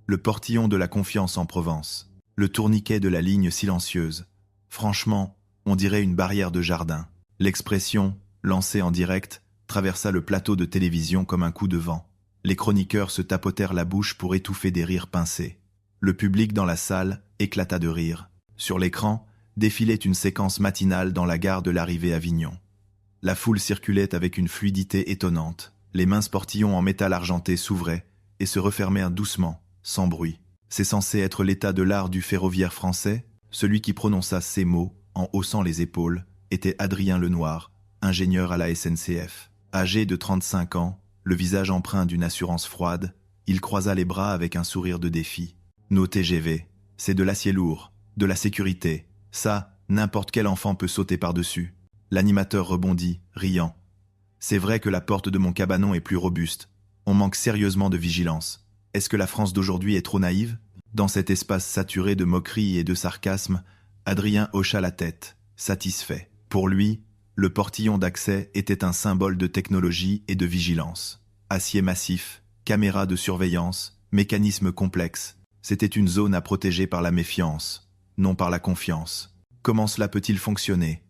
Le portillon de la confiance en Provence. Le tourniquet de la ligne silencieuse. Franchement, on dirait une barrière de jardin. L'expression, lancée en direct, traversa le plateau de télévision comme un coup de vent. Les chroniqueurs se tapotèrent la bouche pour étouffer des rires pincés. Le public dans la salle éclata de rire. Sur l'écran, défilait une séquence matinale dans la gare de l'Arrivée à Avignon. La foule circulait avec une fluidité étonnante. Les minces portillons en métal argenté s'ouvraient et se refermèrent doucement, sans bruit. C'est censé être l'état de l'art du ferroviaire français. Celui qui prononça ces mots, en haussant les épaules, était Adrien Lenoir, ingénieur à la SNCF. Âgé de 35 ans, le visage empreint d'une assurance froide, il croisa les bras avec un sourire de défi. Nos TGV, c'est de l'acier lourd, de la sécurité. Ça, n'importe quel enfant peut sauter par-dessus. L'animateur rebondit, riant. C'est vrai que la porte de mon cabanon est plus robuste. On manque sérieusement de vigilance. Est-ce que la France d'aujourd'hui est trop naïve ? Dans cet espace saturé de moquerie et de sarcasme, Adrien hocha la tête, satisfait. Pour lui, le portillon d'accès était un symbole de technologie et de vigilance. Acier massif, caméras de surveillance, mécanismes complexes. C'était une zone à protéger par la méfiance, non par la confiance. Comment cela peut-il fonctionner ?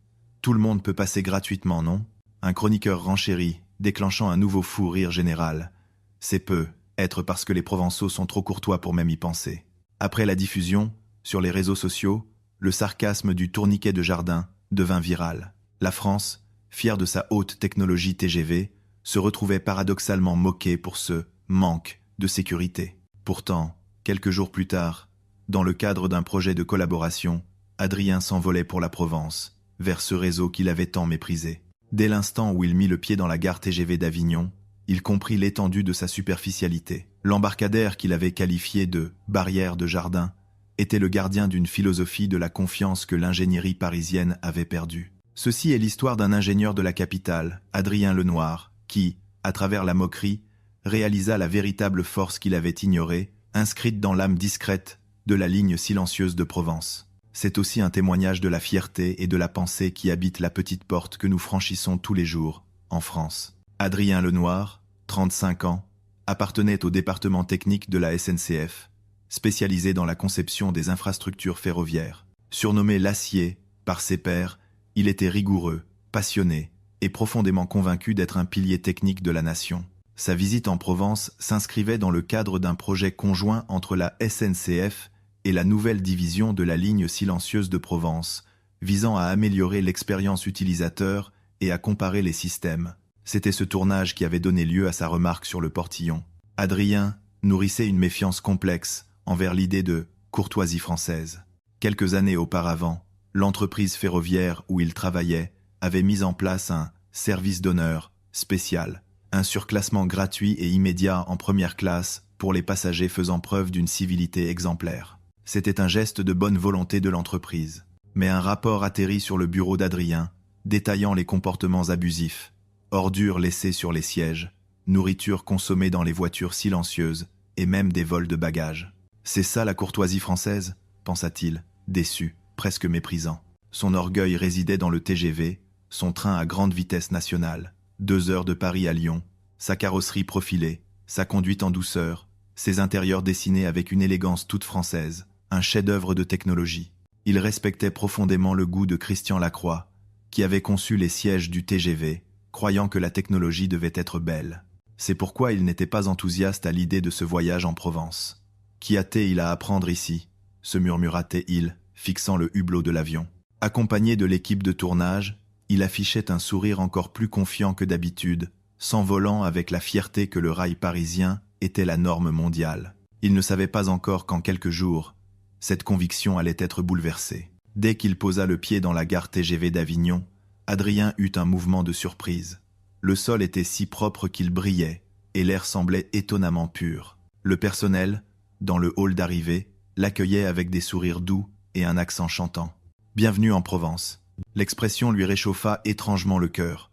Tout le monde peut passer gratuitement, non ? Un chroniqueur renchérit, déclenchant un nouveau fou rire général. C'est peu, être parce que les Provençaux sont trop courtois pour même y penser. Après la diffusion, sur les réseaux sociaux, le sarcasme du tourniquet de jardin devint viral. La France, fière de sa haute technologie TGV, se retrouvait paradoxalement moquée pour ce manque de sécurité. Pourtant, quelques jours plus tard, dans le cadre d'un projet de collaboration, Adrien s'envolait pour la Provence, vers ce réseau qu'il avait tant méprisé. Dès l'instant où il mit le pied dans la gare TGV d'Avignon, il comprit l'étendue de sa superficialité. L'embarcadère qu'il avait qualifié de « barrière de jardin » était le gardien d'une philosophie de la confiance que l'ingénierie parisienne avait perdue. Ceci est l'histoire d'un ingénieur de la capitale, Adrien Lenoir, qui, à travers la moquerie, réalisa la véritable force qu'il avait ignorée, inscrite dans l'âme discrète de la ligne silencieuse de Provence. C'est aussi un témoignage de la fierté et de la pensée qui habitent la petite porte que nous franchissons tous les jours, en France. Adrien Lenoir, 35 ans, appartenait au département technique de la SNCF, spécialisé dans la conception des infrastructures ferroviaires. Surnommé l'Acier par ses pairs, il était rigoureux, passionné et profondément convaincu d'être un pilier technique de la nation. Sa visite en Provence s'inscrivait dans le cadre d'un projet conjoint entre la SNCF et la nouvelle division de la ligne silencieuse de Provence, visant à améliorer l'expérience utilisateur et à comparer les systèmes. C'était ce tournage qui avait donné lieu à sa remarque sur le portillon. Adrien nourrissait une méfiance complexe envers l'idée de courtoisie française. Quelques années auparavant, l'entreprise ferroviaire où il travaillait avait mis en place un service d'honneur spécial, un surclassement gratuit et immédiat en première classe pour les passagers faisant preuve d'une civilité exemplaire. C'était un geste de bonne volonté de l'entreprise. Mais un rapport atterrit sur le bureau d'Adrien, détaillant les comportements abusifs, ordures laissées sur les sièges, nourriture consommée dans les voitures silencieuses et même des vols de bagages. C'est ça la courtoisie française, pensa-t-il, déçu, presque méprisant. Son orgueil résidait dans le TGV, son train à grande vitesse nationale, 2 heures de Paris à Lyon, sa carrosserie profilée, sa conduite en douceur, ses intérieurs dessinés avec une élégance toute française, un chef-d'œuvre de technologie. Il respectait profondément le goût de Christian Lacroix, qui avait conçu les sièges du TGV, croyant que la technologie devait être belle. C'est pourquoi il n'était pas enthousiaste à l'idée de ce voyage en Provence. « Qu'y a-t-il à apprendre ici ?» se murmura-t-il, fixant le hublot de l'avion. Accompagné de l'équipe de tournage, il affichait un sourire encore plus confiant que d'habitude, s'envolant avec la fierté que le rail parisien était la norme mondiale. Il ne savait pas encore qu'en quelques jours, cette conviction allait être bouleversée. Dès qu'il posa le pied dans la gare TGV d'Avignon, Adrien eut un mouvement de surprise. Le sol était si propre qu'il brillait, et l'air semblait étonnamment pur. Le personnel, dans le hall d'arrivée, l'accueillait avec des sourires doux et un accent chantant. « Bienvenue en Provence ». L'expression lui réchauffa étrangement le cœur.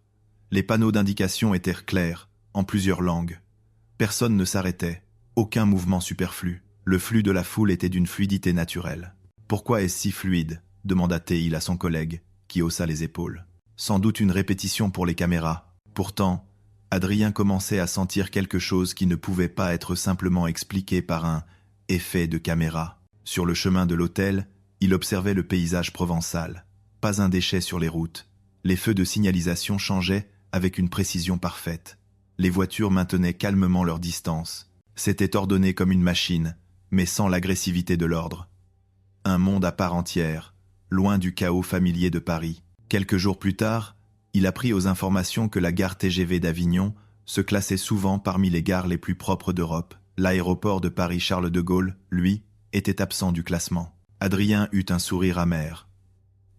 Les panneaux d'indication étaient clairs, en plusieurs langues. Personne ne s'arrêtait, aucun mouvement superflu. Le flux de la foule était d'une fluidité naturelle. « Pourquoi est-ce si fluide ?» demanda-t-il à son collègue, qui haussa les épaules. Sans doute une répétition pour les caméras. Pourtant, Adrien commençait à sentir quelque chose qui ne pouvait pas être simplement expliqué par un effet de caméra. Sur le chemin de l'hôtel, il observait le paysage provençal. Pas un déchet sur les routes. Les feux de signalisation changeaient avec une précision parfaite. Les voitures maintenaient calmement leur distance. C'était ordonné comme une machine, mais sans l'agressivité de l'ordre. Un monde à part entière, loin du chaos familier de Paris. Quelques jours plus tard, il apprit aux informations que la gare TGV d'Avignon se classait souvent parmi les gares les plus propres d'Europe. L'aéroport de Paris-Charles de Gaulle, lui, était absent du classement. Adrien eut un sourire amer.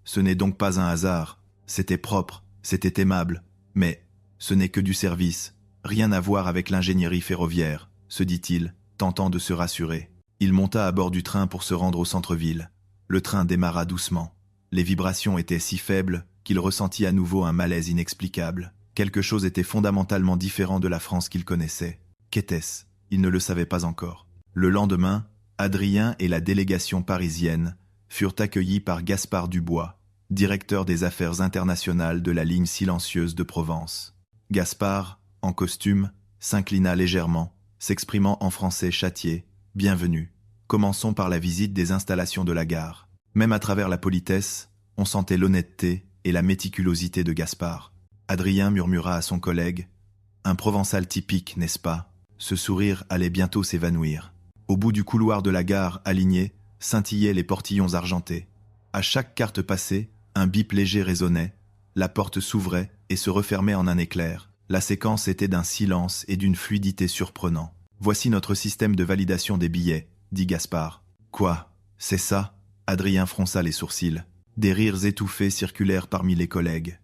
Ce n'est donc pas un hasard, c'était propre, c'était aimable, mais ce n'est que du service, rien à voir avec l'ingénierie ferroviaire, se dit-il, tentant de se rassurer. Il monta à bord du train pour se rendre au centre-ville. Le train démarra doucement. Les vibrations étaient si faibles qu'il ressentit à nouveau un malaise inexplicable. Quelque chose était fondamentalement différent de la France qu'il connaissait. Qu'était-ce? Il ne le savait pas encore. Le lendemain, Adrien et la délégation parisienne furent accueillis par Gaspard Dubois, directeur des affaires internationales de la ligne silencieuse de Provence. Gaspard, en costume, s'inclina légèrement, s'exprimant en français châtié. « Bienvenue. Commençons par la visite des installations de la gare. » Même à travers la politesse, on sentait l'honnêteté et la méticulosité de Gaspard. Adrien murmura à son collègue « Un Provençal typique, n'est-ce pas ?» Ce sourire allait bientôt s'évanouir. Au bout du couloir de la gare, aligné, scintillaient les portillons argentés. À chaque carte passée, un bip léger résonnait, la porte s'ouvrait et se refermait en un éclair. La séquence était d'un silence et d'une fluidité surprenants. « Voici notre système de validation des billets », dit Gaspard. « Quoi? C'est ça ?» Adrien fronça les sourcils. Des rires étouffés circulèrent parmi les collègues.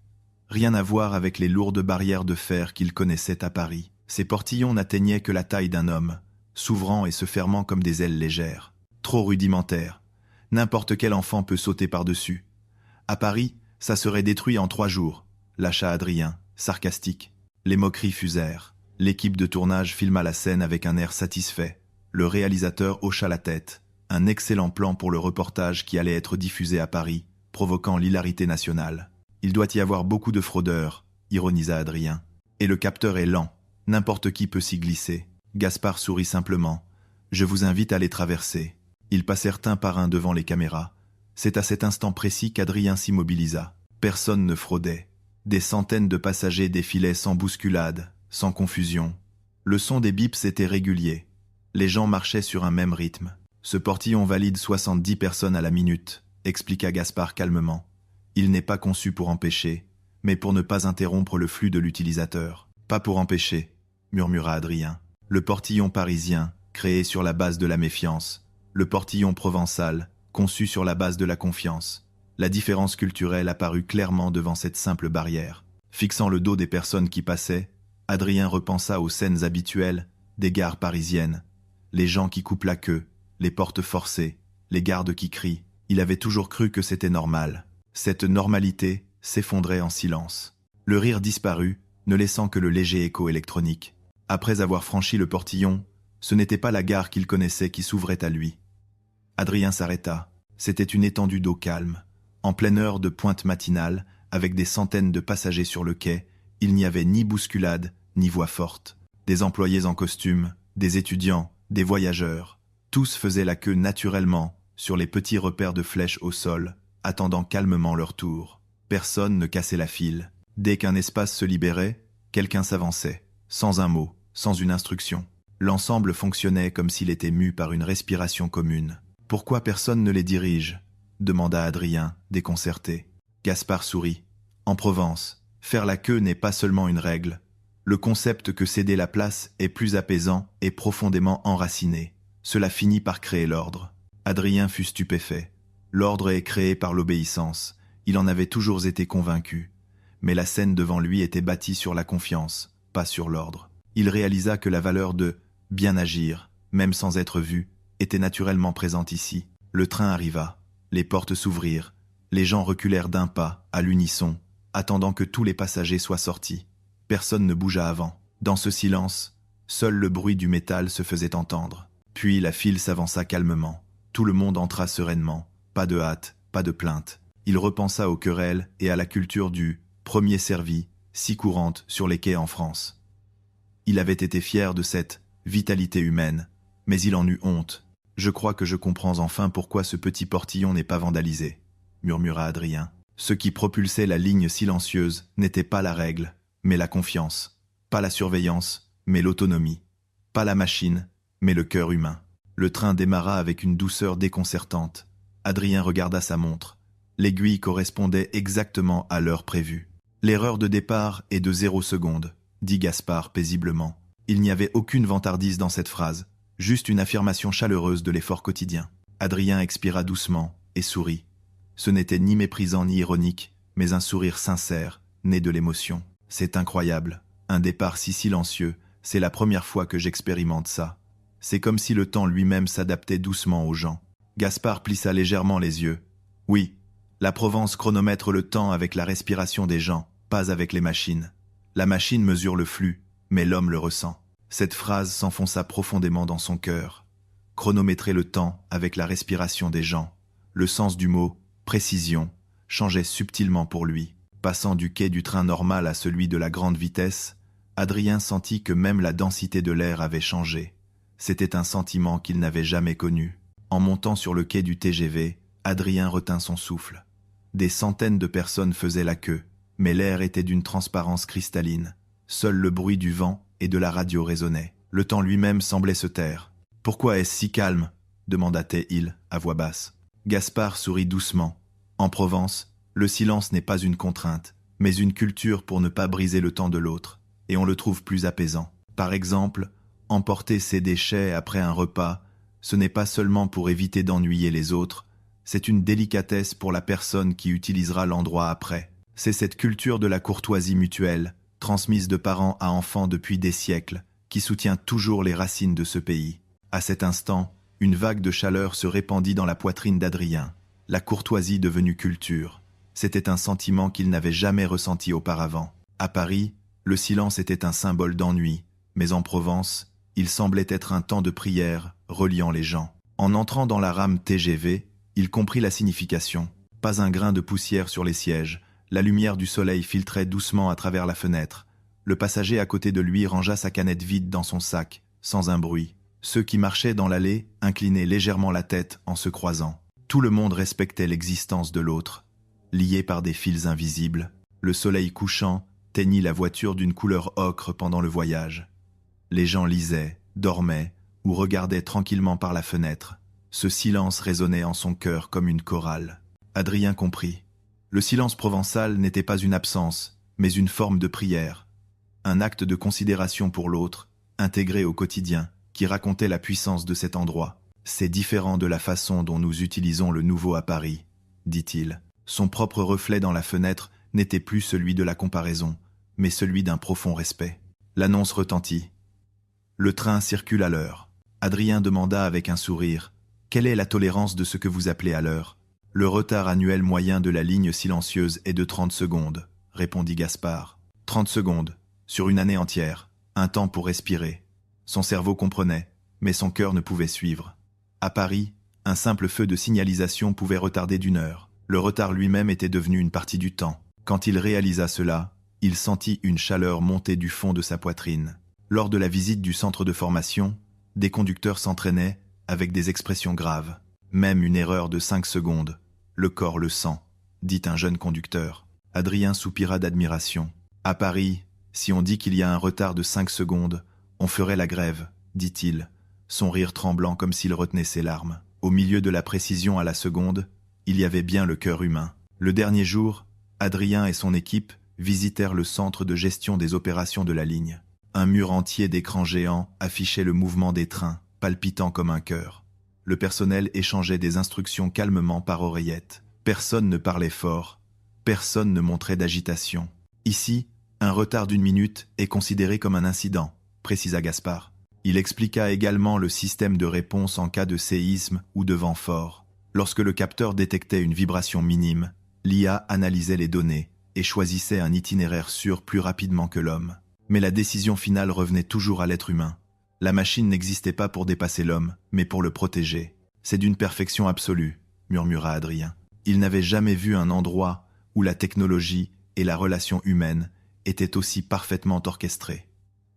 Rien à voir avec les lourdes barrières de fer qu'il connaissait à Paris. Ces portillons n'atteignaient que la taille d'un homme, s'ouvrant et se fermant comme des ailes légères. Trop rudimentaire. N'importe quel enfant peut sauter par-dessus. À Paris, ça serait détruit en 3 jours, lâcha Adrien, sarcastique. Les moqueries fusèrent. L'équipe de tournage filma la scène avec un air satisfait. Le réalisateur hocha la tête. Un excellent plan pour le reportage qui allait être diffusé à Paris, provoquant l'hilarité nationale. Il doit y avoir beaucoup de fraudeurs, ironisa Adrien. Et le capteur est lent. N'importe qui peut s'y glisser. Gaspard sourit simplement. Je vous invite à les traverser. Ils passèrent un par un devant les caméras. C'est à cet instant précis qu'Adrien s'immobilisa. Personne ne fraudait. Des centaines de passagers défilaient sans bousculade, sans confusion. Le son des bips était régulier. Les gens marchaient sur un même rythme. Ce portillon valide 70 personnes à la minute, expliqua Gaspard calmement. Il n'est pas conçu pour empêcher, mais pour ne pas interrompre le flux de l'utilisateur. Pas pour empêcher, murmura Adrien. Le portillon parisien, créé sur la base de la méfiance. Le portillon provençal, conçu sur la base de la confiance. La différence culturelle apparut clairement devant cette simple barrière. Fixant le dos des personnes qui passaient, Adrien repensa aux scènes habituelles des gares parisiennes. Les gens qui coupent la queue, les portes forcées, les gardes qui crient. Il avait toujours cru que c'était normal. Cette normalité s'effondrait en silence. Le rire disparut, ne laissant que le léger écho électronique. Après avoir franchi le portillon, ce n'était pas la gare qu'il connaissait qui s'ouvrait à lui. Adrien s'arrêta. C'était une étendue d'eau calme. En pleine heure de pointe matinale, avec des centaines de passagers sur le quai, il n'y avait ni bousculade, ni voix forte. Des employés en costume, des étudiants, des voyageurs. Tous faisaient la queue naturellement sur les petits repères de flèches au sol, attendant calmement leur tour. Personne ne cassait la file. Dès qu'un espace se libérait, quelqu'un s'avançait, sans un mot, sans une instruction. L'ensemble fonctionnait comme s'il était mu par une respiration commune. « Pourquoi personne ne les dirige ?» demanda Adrien, déconcerté. Gaspard sourit. « En Provence, faire la queue n'est pas seulement une règle. Le concept que céder la place est plus apaisant et profondément enraciné. Cela finit par créer l'ordre. » Adrien fut stupéfait. L'ordre est créé par l'obéissance. Il en avait toujours été convaincu. Mais la scène devant lui était bâtie sur la confiance, pas sur l'ordre. Il réalisa que la valeur de « bien agir », même sans être vu, était naturellement présente ici. Le train arriva. Les portes s'ouvrirent. Les gens reculèrent d'un pas, à l'unisson, attendant que tous les passagers soient sortis. Personne ne bougea avant. Dans ce silence, seul le bruit du métal se faisait entendre. Puis la file s'avança calmement. Tout le monde entra sereinement. Pas de hâte, pas de plainte. Il repensa aux querelles et à la culture du « premier servi », si courante sur les quais en France. Il avait été fier de cette vitalité humaine, mais il en eut honte. Je crois que je comprends enfin pourquoi ce petit portillon n'est pas vandalisé, murmura Adrien. Ce qui propulsait la ligne silencieuse n'était pas la règle, mais la confiance. Pas la surveillance, mais l'autonomie. Pas la machine, mais le cœur humain. Le train démarra avec une douceur déconcertante. Adrien regarda sa montre. L'aiguille correspondait exactement à l'heure prévue. L'erreur de départ est de 0 secondes, dit Gaspard paisiblement. Il n'y avait aucune vantardise dans cette phrase, juste une affirmation chaleureuse de l'effort quotidien. Adrien expira doucement et sourit. Ce n'était ni méprisant ni ironique, mais un sourire sincère, né de l'émotion. C'est incroyable, un départ si silencieux, c'est la première fois que j'expérimente ça. C'est comme si le temps lui-même s'adaptait doucement aux gens. Gaspard plissa légèrement les yeux. Oui, la Provence chronomètre le temps avec la respiration des gens, pas avec les machines. La machine mesure le flux, mais l'homme le ressent. Cette phrase s'enfonça profondément dans son cœur. Chronométrer le temps avec la respiration des gens. Le sens du mot « précision » changeait subtilement pour lui. Passant du quai du train normal à celui de la grande vitesse, Adrien sentit que même la densité de l'air avait changé. C'était un sentiment qu'il n'avait jamais connu. En montant sur le quai du TGV, Adrien retint son souffle. Des centaines de personnes faisaient la queue, mais l'air était d'une transparence cristalline. Seul le bruit du vent et de la radio résonnait. Le temps lui-même semblait se taire. « Pourquoi est-ce si calme ?» demanda-t-il à voix basse. Gaspard sourit doucement. En Provence, le silence n'est pas une contrainte, mais une culture pour ne pas briser le temps de l'autre, et on le trouve plus apaisant. Par exemple, emporter ses déchets après un repas, ce n'est pas seulement pour éviter d'ennuyer les autres, c'est une délicatesse pour la personne qui utilisera l'endroit après. C'est cette culture de la courtoisie mutuelle, transmise de parents à enfants depuis des siècles, qui soutient toujours les racines de ce pays. À cet instant, une vague de chaleur se répandit dans la poitrine d'Adrien. La courtoisie devenue culture. C'était un sentiment qu'il n'avait jamais ressenti auparavant. À Paris, le silence était un symbole d'ennui, mais en Provence, il semblait être un temps de prière reliant les gens. En entrant dans la rame TGV, il comprit la signification. Pas un grain de poussière sur les sièges. La lumière du soleil filtrait doucement à travers la fenêtre. Le passager à côté de lui rangea sa canette vide dans son sac, sans un bruit. Ceux qui marchaient dans l'allée inclinaient légèrement la tête en se croisant. Tout le monde respectait l'existence de l'autre. Liés par des fils invisibles, le soleil couchant teignit la voiture d'une couleur ocre pendant le voyage. Les gens lisaient, dormaient ou regardaient tranquillement par la fenêtre. Ce silence résonnait en son cœur comme une chorale. Adrien comprit. Le silence provençal n'était pas une absence, mais une forme de prière. Un acte de considération pour l'autre, intégré au quotidien, qui racontait la puissance de cet endroit. C'est différent de la façon dont nous utilisons le nouveau à Paris, dit-il. Son propre reflet dans la fenêtre n'était plus celui de la comparaison, mais celui d'un profond respect. L'annonce retentit. Le train circule à l'heure. Adrien demanda avec un sourire. Quelle est la tolérance de ce que vous appelez à l'heure ? Le retard annuel moyen de la ligne silencieuse est de 30 secondes, répondit Gaspard. 30 secondes, sur une année entière, un temps pour respirer. Son cerveau comprenait, mais son cœur ne pouvait suivre. À Paris, un simple feu de signalisation pouvait retarder d'1 heure. Le retard lui-même était devenu une partie du temps. Quand il réalisa cela, il sentit une chaleur monter du fond de sa poitrine. Lors de la visite du centre de formation, des conducteurs s'entraînaient avec des expressions graves. Même une erreur de 5 secondes, le corps le sent, dit un jeune conducteur. Adrien soupira d'admiration. À Paris, si on dit qu'il y a un retard de 5 secondes, on ferait la grève, dit-il, son rire tremblant comme s'il retenait ses larmes. Au milieu de la précision à la seconde, il y avait bien le cœur humain. Le dernier jour, Adrien et son équipe visitèrent le centre de gestion des opérations de la ligne. Un mur entier d'écrans géants affichait le mouvement des trains, palpitant comme un cœur. Le personnel échangeait des instructions calmement par oreillette. Personne ne parlait fort, personne ne montrait d'agitation. Ici, un retard d'1 minute est considéré comme un incident, précisa Gaspard. Il expliqua également le système de réponse en cas de séisme ou de vent fort. Lorsque le capteur détectait une vibration minime, l'IA analysait les données et choisissait un itinéraire sûr plus rapidement que l'homme. Mais la décision finale revenait toujours à l'être humain. La machine n'existait pas pour dépasser l'homme, mais pour le protéger. C'est d'une perfection absolue, murmura Adrien. Il n'avait jamais vu un endroit où la technologie et la relation humaine étaient aussi parfaitement orchestrées.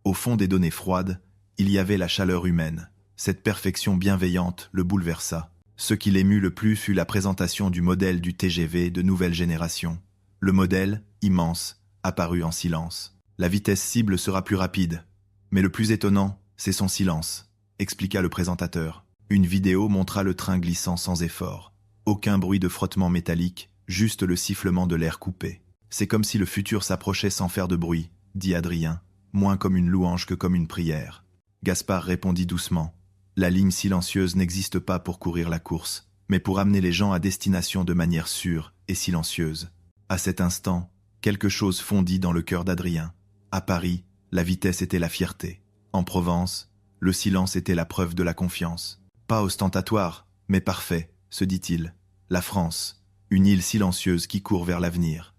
Au fond des données froides, il y avait la chaleur humaine, Cette perfection bienveillante le bouleversa. Ce qui l'émut le plus fut la présentation du modèle du TGV de nouvelle génération. Le modèle, immense, apparut en silence. La vitesse cible sera plus rapide. Mais le plus étonnant, c'est son silence, expliqua le présentateur. Une vidéo montra le train glissant sans effort. Aucun bruit de frottement métallique, juste le sifflement de l'air coupé. C'est comme si le futur s'approchait sans faire de bruit, dit Adrien, moins comme une louange que comme une prière. Gaspard répondit doucement. La ligne silencieuse n'existe pas pour courir la course, mais pour amener les gens à destination de manière sûre et silencieuse. À cet instant, quelque chose fondit dans le cœur d'Adrien. À Paris, la vitesse était la fierté. En Provence, le silence était la preuve de la confiance. Pas ostentatoire, mais parfait, se dit-il. La France, une île silencieuse qui court vers l'avenir.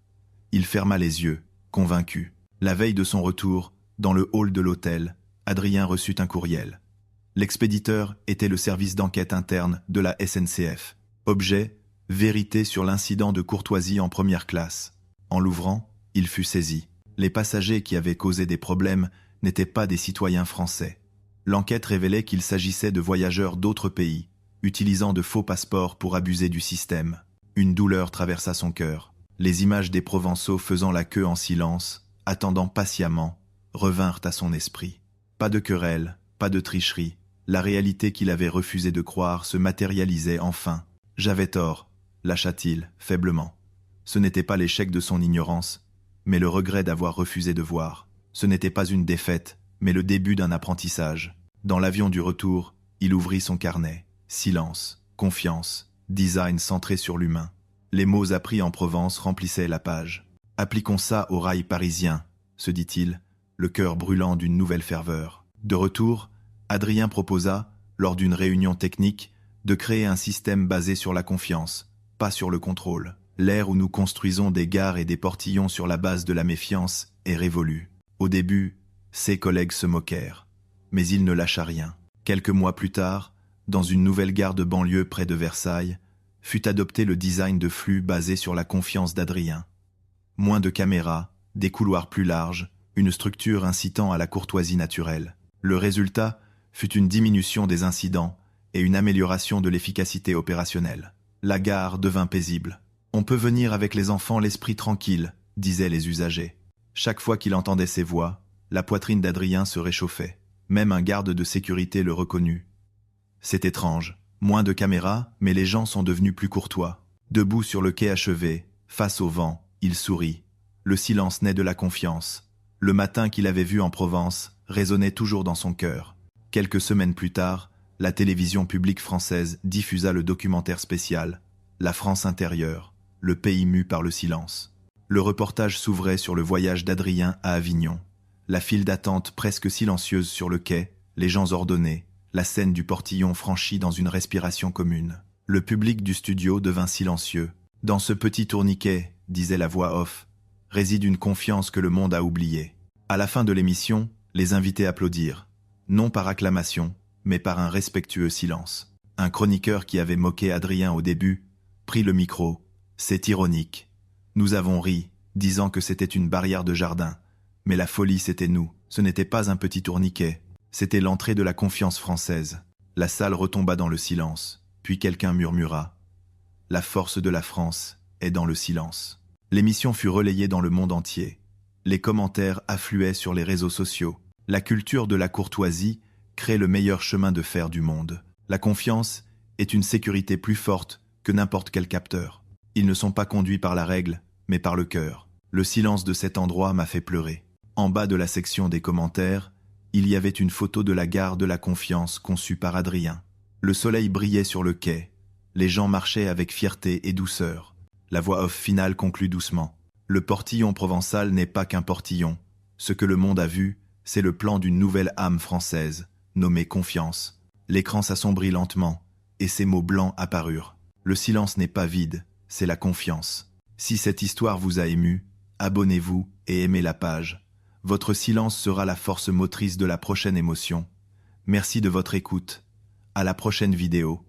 Il ferma les yeux, convaincu. La veille de son retour, dans le hall de l'hôtel, Adrien reçut un courriel. L'expéditeur était le service d'enquête interne de la SNCF. Objet, vérité sur l'incident de courtoisie en première classe. En l'ouvrant, il fut saisi. Les passagers qui avaient causé des problèmes n'étaient pas des citoyens français. L'enquête révélait qu'il s'agissait de voyageurs d'autres pays, utilisant de faux passeports pour abuser du système. Une douleur traversa son cœur. Les images des Provençaux faisant la queue en silence, attendant patiemment, revinrent à son esprit. Pas de querelle, pas de tricherie. La réalité qu'il avait refusé de croire se matérialisait enfin. « J'avais tort », lâcha-t-il, faiblement. Ce n'était pas l'échec de son ignorance, mais le regret d'avoir refusé de voir. Ce n'était pas une défaite, mais le début d'un apprentissage. Dans l'avion du retour, il ouvrit son carnet. Silence, confiance, design centré sur l'humain. Les mots appris en Provence remplissaient la page. « Appliquons ça au rail parisien », se dit-il, le cœur brûlant d'une nouvelle ferveur. De retour, Adrien proposa, lors d'une réunion technique, de créer un système basé sur la confiance, pas sur le contrôle. L'ère où nous construisons des gares et des portillons sur la base de la méfiance est révolue. Au début, ses collègues se moquèrent. Mais il ne lâcha rien. Quelques mois plus tard, dans une nouvelle gare de banlieue près de Versailles, fut adopté le design de flux basé sur la confiance d'Adrien. Moins de caméras, des couloirs plus larges, une structure incitant à la courtoisie naturelle. Le résultat fut une diminution des incidents et une amélioration de l'efficacité opérationnelle. La gare devint paisible. « On peut venir avec les enfants l'esprit tranquille », disaient les usagers. Chaque fois qu'il entendait ces voix, la poitrine d'Adrien se réchauffait. Même un garde de sécurité le reconnut. C'est étrange. Moins de caméras, mais les gens sont devenus plus courtois. Debout sur le quai achevé, face au vent, il sourit. Le silence naît de la confiance. Le matin qu'il avait vu en Provence résonnait toujours dans son cœur. Quelques semaines plus tard, la télévision publique française diffusa le documentaire spécial « La France intérieure, le pays mu par le silence ». Le reportage s'ouvrait sur le voyage d'Adrien à Avignon. La file d'attente presque silencieuse sur le quai, les gens ordonnés, la scène du portillon franchie dans une respiration commune. Le public du studio devint silencieux. « Dans ce petit tourniquet, disait la voix off, réside une confiance que le monde a oubliée. » À la fin de l'émission, les invités applaudirent, non par acclamation, mais par un respectueux silence. Un chroniqueur qui avait moqué Adrien au début prit le micro. « C'est ironique. Nous avons ri, disant que c'était une barrière de jardin. Mais la folie, c'était nous. Ce n'était pas un petit tourniquet. C'était l'entrée de la confiance française. » La salle retomba dans le silence. Puis quelqu'un murmura « La force de la France est dans le silence. » L'émission fut relayée dans le monde entier. Les commentaires affluaient sur les réseaux sociaux. La culture de la courtoisie crée le meilleur chemin de fer du monde. La confiance est une sécurité plus forte que n'importe quel capteur. Ils ne sont pas conduits par la règle, mais par le cœur. Le silence de cet endroit m'a fait pleurer. En bas de la section des commentaires, il y avait une photo de la gare de la Confiance conçue par Adrien. Le soleil brillait sur le quai. Les gens marchaient avec fierté et douceur. La voix off finale conclut doucement. Le portillon provençal n'est pas qu'un portillon. Ce que le monde a vu, c'est le plan d'une nouvelle âme française, nommée Confiance. L'écran s'assombrit lentement, et ces mots blancs apparurent. Le silence n'est pas vide, c'est la confiance. Si cette histoire vous a ému, abonnez-vous et aimez la page. Votre silence sera la force motrice de la prochaine émotion. Merci de votre écoute. À la prochaine vidéo.